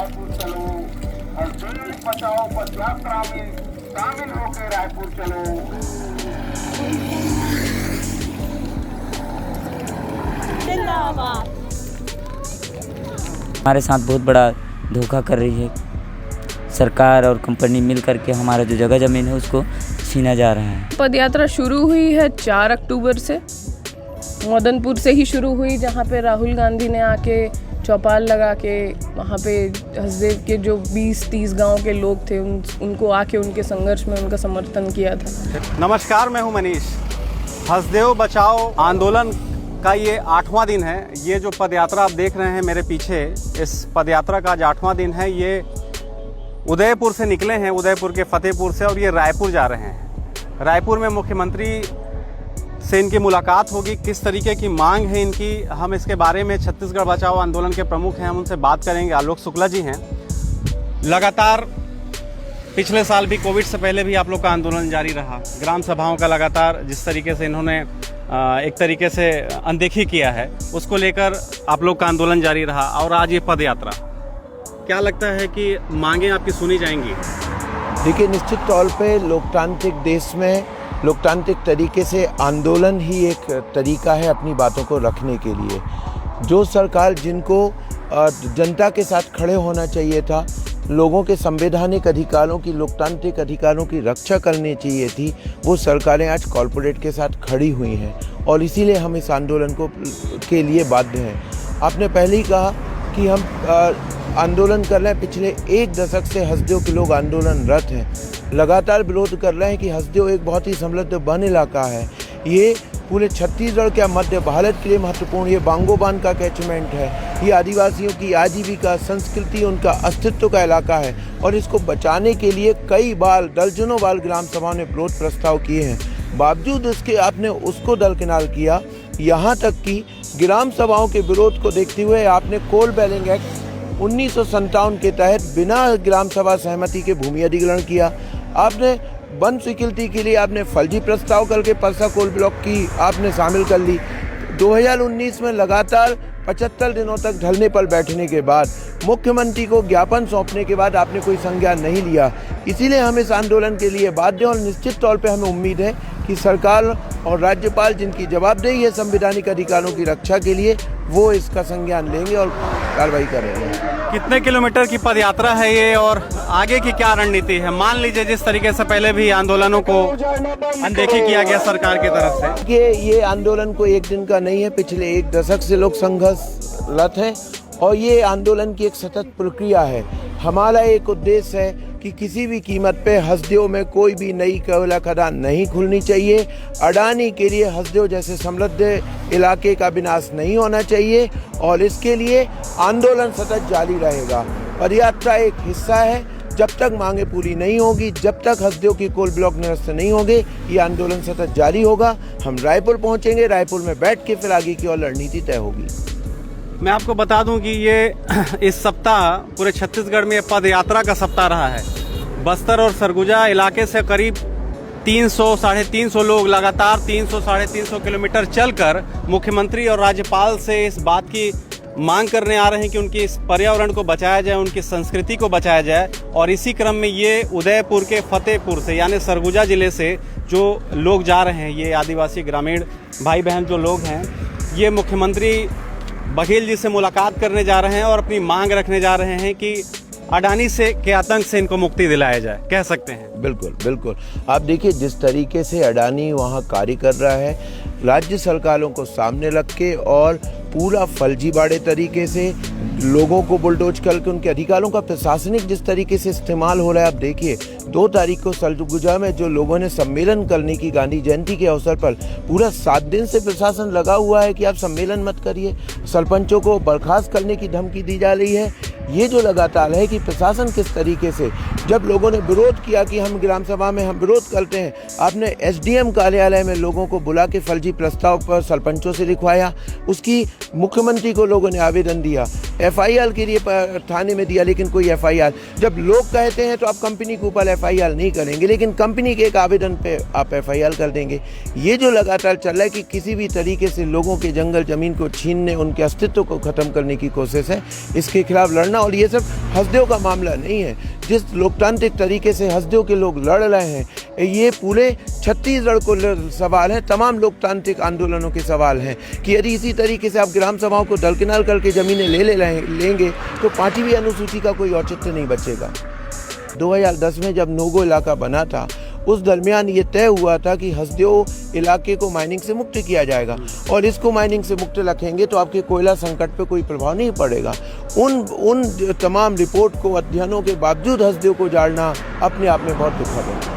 रायपुर चलो और दिल्ली बचाओ पद यात्रा में शामिल होकर रायपुर चलो। जिंदाबाद। हमारे साथ बहुत बड़ा धोखा कर रही है सरकार और कंपनी मिल करके, हमारा जो जगह ज़मीन है उसको छीना जा रहा है। पदयात्रा शुरू हुई है 4 अक्टूबर से, मदनपुर से ही शुरू हुई, जहाँ पे राहुल गांधी ने आके चौपाल लगा के वहाँ पे हसदेव के जो 20-30 गांव के लोग थे उनको आके उनके संघर्ष में उनका समर्थन किया था। नमस्कार, मैं हूं मनीष। हसदेव बचाओ आंदोलन का ये 8वां दिन है। ये जो पदयात्रा आप देख रहे हैं मेरे पीछे, इस पदयात्रा का आज 8वां दिन है। ये उदयपुर से निकले हैं, उदयपुर के फतेहपुर से, और ये रायपुर जा रहे हैं। रायपुर में मुख्यमंत्री से इनकी मुलाकात होगी। किस तरीके की मांग है इनकी, हम इसके बारे में छत्तीसगढ़ बचाओ आंदोलन के प्रमुख हैं, हम उनसे बात करेंगे। आलोक शुक्ला जी हैं। लगातार पिछले साल भी कोविड से पहले भी आप लोग का आंदोलन जारी रहा। ग्राम सभाओं का लगातार जिस तरीके से इन्होंने एक तरीके से अनदेखी किया है, उसको लेकर आप लोग का आंदोलन जारी रहा, और आज ये पद यात्रा। क्या लगता है कि मांगें आपकी सुनी जाएंगी? देखिए, निश्चित तौर पे लोकतांत्रिक देश में लोकतांत्रिक तरीके से आंदोलन ही एक तरीका है अपनी बातों को रखने के लिए। जो सरकार जिनको जनता के साथ खड़े होना चाहिए था, लोगों के संवैधानिक अधिकारों की, लोकतांत्रिक अधिकारों की रक्षा करनी चाहिए थी, वो सरकारें आज कॉरपोरेट के साथ खड़ी हुई हैं, और इसीलिए हम इस आंदोलन के लिए बाध्य हैं। आपने पहले ही कहा कि हम आंदोलन कर रहे हैं। पिछले 1 दशक से हसदेव के लोग आंदोलनरत हैं, लगातार विरोध कर रहे हैं कि हसदेव एक बहुत ही समृद्ध वन इलाका है। ये पूरे छत्तीसगढ़ के मध्य भारत के लिए महत्वपूर्ण, ये बांगोबान का कैचमेंट है। ये आदिवासियों की आजीविका, संस्कृति, उनका अस्तित्व का इलाका है, और इसको बचाने के लिए कई बार दर्जनों बार ग्राम सभाओं ने विरोध प्रस्ताव किए हैं। बावजूद उसके आपने उसको दरकिनार किया। यहाँ तक कि ग्राम सभाओं के विरोध को देखते हुए आपने कोल बेलिंग एक्ट 1957 के तहत बिना ग्राम सभा सहमति के भूमि अधिग्रहण किया। आपने वन स्वीकृति के लिए आपने फर्जी प्रस्ताव करके परसा कोल ब्लॉक की आपने शामिल कर ली। 2019 में लगातार 75 दिनों तक ढलने पर बैठने के बाद, मुख्यमंत्री को ज्ञापन सौंपने के बाद आपने कोई संज्ञान नहीं लिया। इसीलिए हम इस आंदोलन के लिए बाध्य हैं, और निश्चित तौर पे हमें उम्मीद है कि सरकार और राज्यपाल, जिनकी जवाबदेही है संवैधानिक अधिकारों की रक्षा के लिए, वो इसका संज्ञान लेंगे और कार्रवाई करेंगे। कितने किलोमीटर की पदयात्रा है ये, और आगे की क्या रणनीति है? मान लीजिए जिस तरीके से पहले भी आंदोलनों को अनदेखी किया गया सरकार की तरफ से। ये आंदोलन को एक दिन का नहीं है, पिछले 1 दशक से लोग संघर्षरत हैं, और ये आंदोलन की एक सतत प्रक्रिया है। हमारा एक उद्देश्य है कि किसी भी कीमत पे हसदेव में कोई भी नई कोयला खदान नहीं खुलनी चाहिए। अडानी के लिए हसदेव जैसे समृद्ध इलाके का विनाश नहीं होना चाहिए, और इसके लिए आंदोलन सतत जारी रहेगा। पदयात्रा एक हिस्सा है। जब तक मांगे पूरी नहीं होगी, जब तक हसदेव की कोल ब्लॉक निरस्त नहीं होंगे, ये आंदोलन सतत जारी होगा। हम रायपुर पहुंचेंगे, रायपुर में बैठ के फिर आगे की और रणनीति तय होगी। मैं आपको बता दूं कि ये इस सप्ताह पूरे छत्तीसगढ़ में पद यात्रा का सप्ताह रहा है। बस्तर और सरगुजा इलाके से करीब 300-350 लोग लगातार 300-350 किलोमीटर चलकर मुख्यमंत्री और राज्यपाल से इस बात की मांग करने आ रहे हैं कि उनकी इस पर्यावरण को बचाया जाए, उनकी संस्कृति को बचाया जाए। और इसी क्रम में ये उदयपुर के फतेहपुर से, यानी सरगुजा जिले से जो लोग जा रहे हैं, ये आदिवासी ग्रामीण भाई बहन जो लोग हैं, ये मुख्यमंत्री बघेल जी से मुलाकात करने जा रहे हैं और अपनी मांग रखने जा रहे हैं कि अडानी से के आतंक से इनको मुक्ति दिलाया जाए। कह सकते हैं। बिल्कुल बिल्कुल। आप देखिए, जिस तरीके से अडानी वहाँ कार्य कर रहा है, राज्य सरकारों को सामने रख के और पूरा फर्जीवाड़े तरीके से लोगों को बुलडोज करके उनके अधिकारों का प्रशासनिक जिस तरीके से इस्तेमाल हो रहा है। आप देखिए, 2 तारीख को सरगुजा में जो लोगों ने सम्मेलन करने की गांधी जयंती के अवसर पर पूरा 7 दिन से प्रशासन लगा हुआ है कि आप सम्मेलन मत करिए। सरपंचों को बर्खास्त करने की धमकी दी जा रही है। ये जो लगातार है कि प्रशासन किस तरीके से जब लोगों ने विरोध किया कि हम ग्राम सभा में हम विरोध करते हैं, आपने एसडीएम कार्यालय में लोगों को बुला के फर्जी प्रस्ताव पर सरपंचों से लिखवाया, उसकी मुख्यमंत्री को लोगों ने आवेदन दिया, एफआईआर के लिए थाने में दिया, लेकिन कोई एफआईआर। जब लोग कहते हैं तो आप कंपनी के ऊपर एफआईआर नहीं करेंगे, लेकिन कंपनी के एक आवेदन पे आप एफआईआर कर देंगे। ये जो लगातार चल रहा है कि किसी भी तरीके से लोगों के जंगल ज़मीन को छीनने, उनके अस्तित्व को ख़त्म करने की कोशिश है, इसके खिलाफ लड़ना। और ये सब हसदेव का मामला नहीं है। जिस लोकतांत्रिक तरीके से हसदेव के लोग लड़ रहे हैं, ये पूरे छत्तीसगढ़ को सवाल है, तमाम लोकतांत्रिक आंदोलनों के सवाल हैं कि यदि इसी तरीके से आप ग्राम सभाओं को दरकिनार करके ज़मीनें लेंगे तो 5वीं अनुसूची का कोई औचित्य नहीं बचेगा। 2010 में जब नोगो इलाका बना था, उस दरमियान ये तय हुआ था कि हसदेव इलाके को माइनिंग से मुक्त किया जाएगा, और इसको माइनिंग से मुक्त रखेंगे तो आपके कोयला संकट पे कोई प्रभाव नहीं पड़ेगा। उन तमाम रिपोर्ट को, अध्ययनों के बावजूद हसदेव को जाड़ना अपने आप में बहुत दुखद है।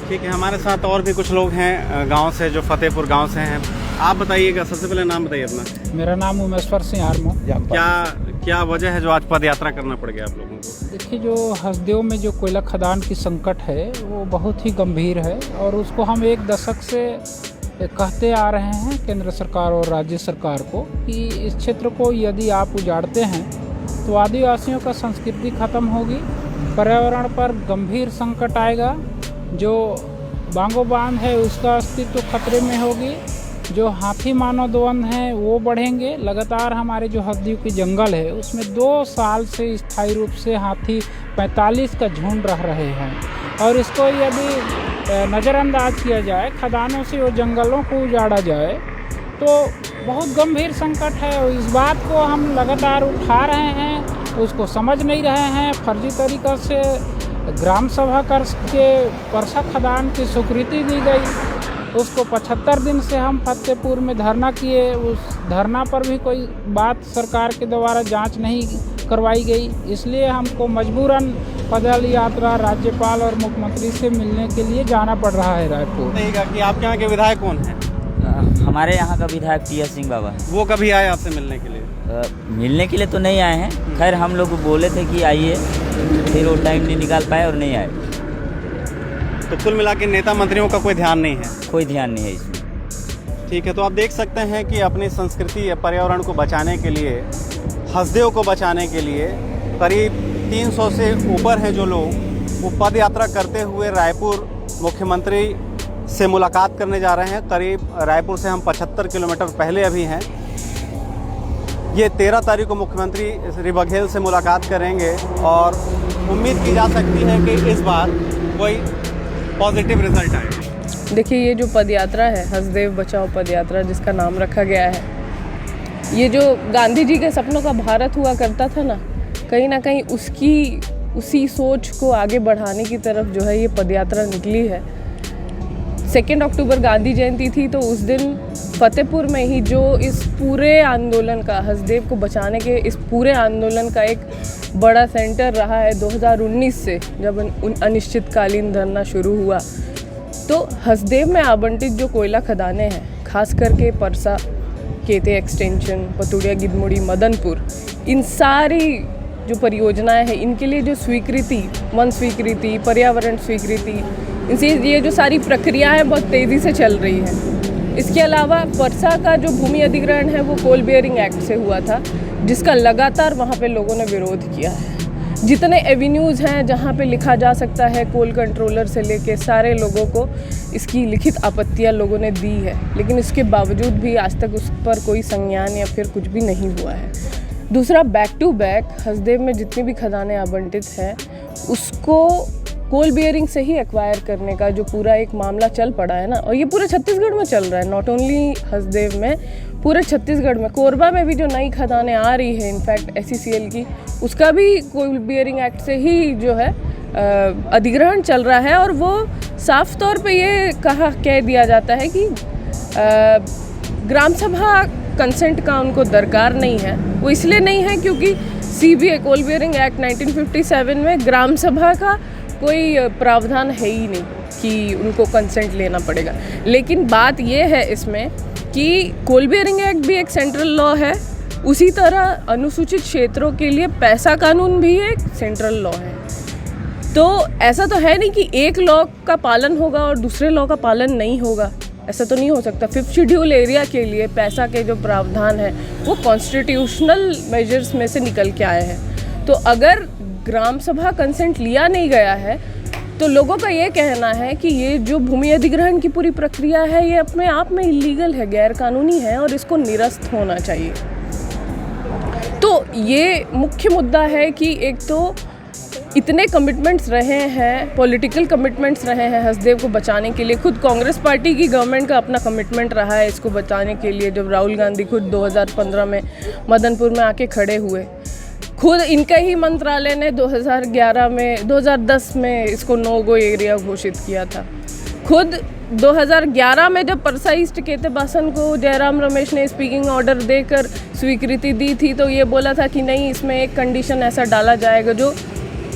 ठीक है, हमारे साथ और भी कुछ लोग हैं गांव से, जो फतेहपुर गांव से हैं। आप बताइएगा, सबसे पहले नाम बताइए अपना। मेरा नाम उमेश्वर सिंह आर्मो। क्या वजह है जो आज पद यात्रा करना पड़ गया आप लोगों को? देखिए, जो हसदेव में जो कोयला खदान की संकट है वो बहुत ही गंभीर है, और उसको हम 1 दशक से कहते आ रहे हैं केंद्र सरकार और राज्य सरकार को कि इस क्षेत्र को यदि आप उजाड़ते हैं तो आदिवासियों का संस्कृति खत्म होगी, पर्यावरण पर गंभीर संकट आएगा, जो बांगो बांध है उसका अस्तित्व खतरे में होगी, जो हाथी मानव द्वंद हैं वो बढ़ेंगे। लगातार हमारे जो हसदेव की जंगल है उसमें 2 साल से स्थायी रूप से हाथी 45 का झुंड रह रहे हैं, और इसको यदि नज़रअंदाज किया जाए, खदानों से वो जंगलों को उजाड़ा जाए तो बहुत गंभीर संकट है। और इस बात को हम लगातार उठा रहे हैं, उसको समझ नहीं रहे हैं। फर्जी तरीक़ा से ग्राम सभा करके परसा खदान की स्वीकृति दी गई, उसको 75 दिन से हम फतेहपुर में धरना किए, उस धरना पर भी कोई बात सरकार के द्वारा जांच नहीं करवाई गई। इसलिए हमको मजबूरन पैदल यात्रा राज्यपाल और मुख्यमंत्री से मिलने के लिए जाना पड़ रहा है रायपुर। कि आपके यहाँ के विधायक कौन हैं? हमारे यहाँ का विधायक टी एस सिंह बाबा। वो कभी आए आपसे मिलने के लिए? मिलने के लिए तो नहीं आए हैं, खैर हम लोग बोले थे कि आइए, फिर वो टाइम नहीं निकाल पाए और नहीं आए। तो कुल मिला के नेता मंत्रियों का कोई ध्यान नहीं है? कोई ध्यान नहीं है इसमें। ठीक है, तो आप देख सकते हैं कि अपनी संस्कृति या पर्यावरण को बचाने के लिए, हसदेव को बचाने के लिए करीब 300 से ऊपर हैं जो लोग, वो पद यात्रा करते हुए रायपुर मुख्यमंत्री से मुलाकात करने जा रहे हैं। करीब रायपुर से हम 75 किलोमीटर पहले अभी हैं। ये 13 तारीख को मुख्यमंत्री श्री बघेल से मुलाकात करेंगे, और उम्मीद की जा सकती है कि इस बार कोई पॉजिटिव रिजल्ट आए। देखिए, ये जो पदयात्रा है, हसदेव बचाओ पदयात्रा जिसका नाम रखा गया है, ये जो गांधी जी के सपनों का भारत हुआ करता था ना कहीं उसी सोच को आगे बढ़ाने की तरफ जो है ये पदयात्रा निकली है। 2 अक्टूबर गांधी जयंती थी, तो उस दिन फतेहपुर में ही जो इस पूरे आंदोलन का, हसदेव को बचाने के इस पूरे आंदोलन का एक बड़ा सेंटर रहा है 2019 से, जब अनिश्चितकालीन धरना शुरू हुआ। तो हसदेव में आवंटित जो कोयला खदानें हैं, खास करके परसा, केते एक्सटेंशन, पतुड़िया, गिदमुड़ी, मदनपुर, इन सारी जो परियोजनाएं हैं, इनके लिए जो स्वीकृति, वन स्वीकृति, पर्यावरण स्वीकृति, इनसे ये जो सारी प्रक्रियाएं बहुत तेज़ी से चल रही हैं। इसके अलावा परसा का जो भूमि अधिग्रहण है वो कोल बेयरिंग एक्ट से हुआ था, जिसका लगातार वहाँ पे लोगों ने विरोध किया है। जितने एवेन्यूज़ हैं जहाँ पे लिखा जा सकता है, कोल कंट्रोलर से लेके सारे लोगों को इसकी लिखित आपत्तियाँ लोगों ने दी है, लेकिन इसके बावजूद भी आज तक उस पर कोई संज्ञान या फिर कुछ भी नहीं हुआ है। दूसरा, बैक टू बैक हसदेव में जितनी भी खदानें आवंटित हैं उसको कोल बियरिंग से ही एक्वायर करने का जो पूरा एक मामला चल पड़ा है ना, और ये पूरे छत्तीसगढ़ में चल रहा है, नॉट ओनली हसदेव में, पूरे छत्तीसगढ़ में। कोरबा में भी जो नई खदानें आ रही है इनफैक्ट SECL की, उसका भी कोल बियरिंग एक्ट से ही जो है अधिग्रहण चल रहा है, और वो साफ तौर पे ये कह दिया जाता है कि ग्राम सभा कंसेंट का उनको दरकार नहीं है। वो इसलिए नहीं है क्योंकि CBA कोल बियरिंग एक्ट 1957 में ग्राम सभा का कोई प्रावधान है ही नहीं कि उनको कंसेंट लेना पड़ेगा। लेकिन बात ये है इसमें कि कोल बियरिंग एक्ट भी एक सेंट्रल लॉ है, उसी तरह अनुसूचित क्षेत्रों के लिए पैसा कानून भी एक सेंट्रल लॉ है। तो ऐसा तो है नहीं कि एक लॉ का पालन होगा और दूसरे लॉ का पालन नहीं होगा, ऐसा तो नहीं हो सकता। 5th शेड्यूल एरिया के लिए पैसा के जो प्रावधान है वो कॉन्स्टिट्यूशनल मेजर्स में से निकल के आए हैं। तो अगर ग्राम सभा कंसेंट लिया नहीं गया है तो लोगों का ये कहना है कि ये जो भूमि अधिग्रहण की पूरी प्रक्रिया है ये अपने आप में इलीगल है, गैर कानूनी है और इसको निरस्त होना चाहिए। तो ये मुख्य मुद्दा है कि एक तो इतने कमिटमेंट्स रहे हैं, पॉलिटिकल कमिटमेंट्स रहे हैं हसदेव को बचाने के लिए। खुद कांग्रेस पार्टी की गवर्नमेंट का अपना कमिटमेंट रहा है इसको बचाने के लिए। जब राहुल गांधी खुद 2015 में मदनपुर में आके खड़े हुए, खुद इनका ही मंत्रालय ने 2010 में इसको नो गो एरिया घोषित किया था। खुद 2011 में जब परसा ईस्ट केतेबासन को जयराम रमेश ने स्पीकिंग ऑर्डर देकर स्वीकृति दी थी तो ये बोला था कि नहीं, इसमें एक कंडीशन ऐसा डाला जाएगा जो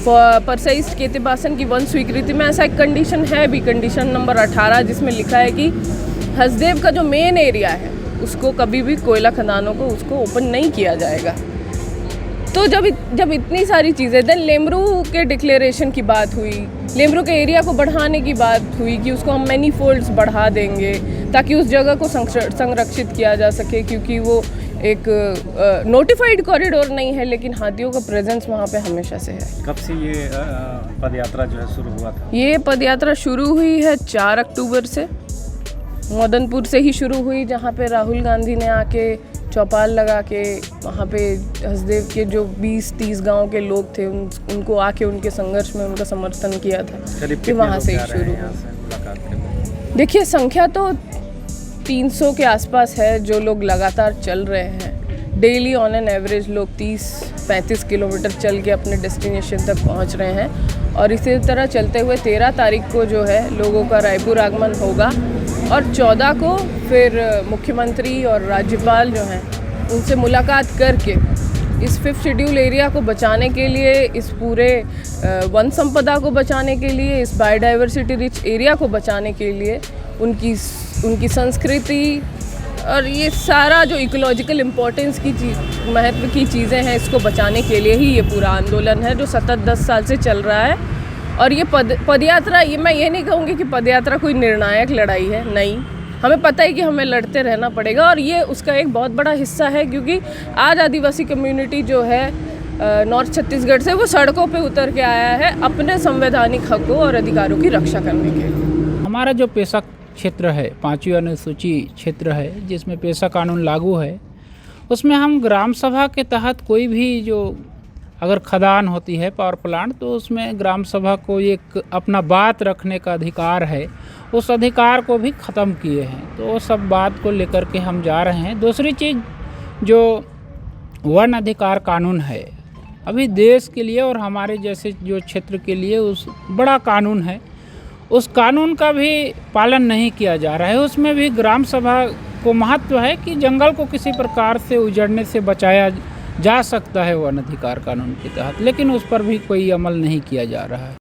परसा ईस्ट केतेबासन की वन स्वीकृति में ऐसा एक कंडीशन है भी, कंडीशन नंबर 18, जिसमें लिखा है कि हसदेव का जो मेन एरिया है उसको कभी भी कोयला खदानों को उसको ओपन नहीं किया जाएगा। तो जब इतनी सारी चीज़ें, देन लेमरू के डिक्लेरेशन की बात हुई, लेमरू के एरिया को बढ़ाने की बात हुई कि उसको हम मैनी फोल्ड्स बढ़ा देंगे ताकि उस जगह को संरक्षित किया जा सके, क्योंकि वो एक नोटिफाइड कॉरिडोर नहीं है लेकिन हाथियों का प्रेजेंस वहाँ पे हमेशा से है। कब से ये पदयात्रा जो है शुरू हुआ था? ये पदयात्रा शुरू हुई है 4 अक्टूबर से, मदनपुर से ही शुरू हुई, जहाँ पे राहुल गांधी ने आके चौपाल लगा के वहाँ पे हसदेव के जो 20-30 गांव के लोग थे उनको आके उनके संघर्ष में उनका समर्थन किया था कि वहाँ से ही शुरू हुआ। देखिए, संख्या तो 300 के आसपास है जो लोग लगातार चल रहे हैं। डेली ऑन एन एवरेज लोग 30-35 किलोमीटर चल के अपने डेस्टिनेशन तक पहुँच रहे हैं। और इसी तरह चलते हुए 13 तारीख को जो है लोगों का रायपुर आगमन होगा और 14 को फिर मुख्यमंत्री और राज्यपाल जो हैं उनसे मुलाकात करके इस 5th शेड्यूल एरिया को बचाने के लिए, इस पूरे वन संपदा को बचाने के लिए, इस बायोडाइवर्सिटी रिच एरिया को बचाने के लिए उनकी संस्कृति और ये सारा जो इकोलॉजिकल इम्पोर्टेंस की महत्व की चीज़ें हैं, इसको बचाने के लिए ही ये पूरा आंदोलन है जो सतत 10 साल से चल रहा है। और ये पदयात्रा, ये मैं ये नहीं कहूँगी कि पदयात्रा कोई निर्णायक लड़ाई है, नहीं, हमें पता है कि हमें लड़ते रहना पड़ेगा और ये उसका एक बहुत बड़ा हिस्सा है, क्योंकि आज आदिवासी कम्युनिटी जो है नॉर्थ छत्तीसगढ़ से वो सड़कों पे उतर के आया है अपने संवैधानिक हकों और अधिकारों की रक्षा करने के लिए। हमारा जो पेशा क्षेत्र है, 5वीं अनुसूची क्षेत्र है जिसमें पेशा कानून लागू है, उसमें हम ग्राम सभा के तहत कोई भी जो अगर खदान होती है पावर प्लांट, तो उसमें ग्राम सभा को एक अपना बात रखने का अधिकार है, उस अधिकार को भी ख़त्म किए हैं। तो वो सब बात को लेकर के हम जा रहे हैं। दूसरी चीज़, जो वन अधिकार कानून है, अभी देश के लिए और हमारे जैसे जो क्षेत्र के लिए उस बड़ा कानून है, उस कानून का भी पालन नहीं किया जा रहा है। उसमें भी ग्राम सभा को महत्व है कि जंगल को किसी प्रकार से उजड़ने से बचाया जा सकता है वन अधिकार कानून के तहत, लेकिन उस पर भी कोई अमल नहीं किया जा रहा है।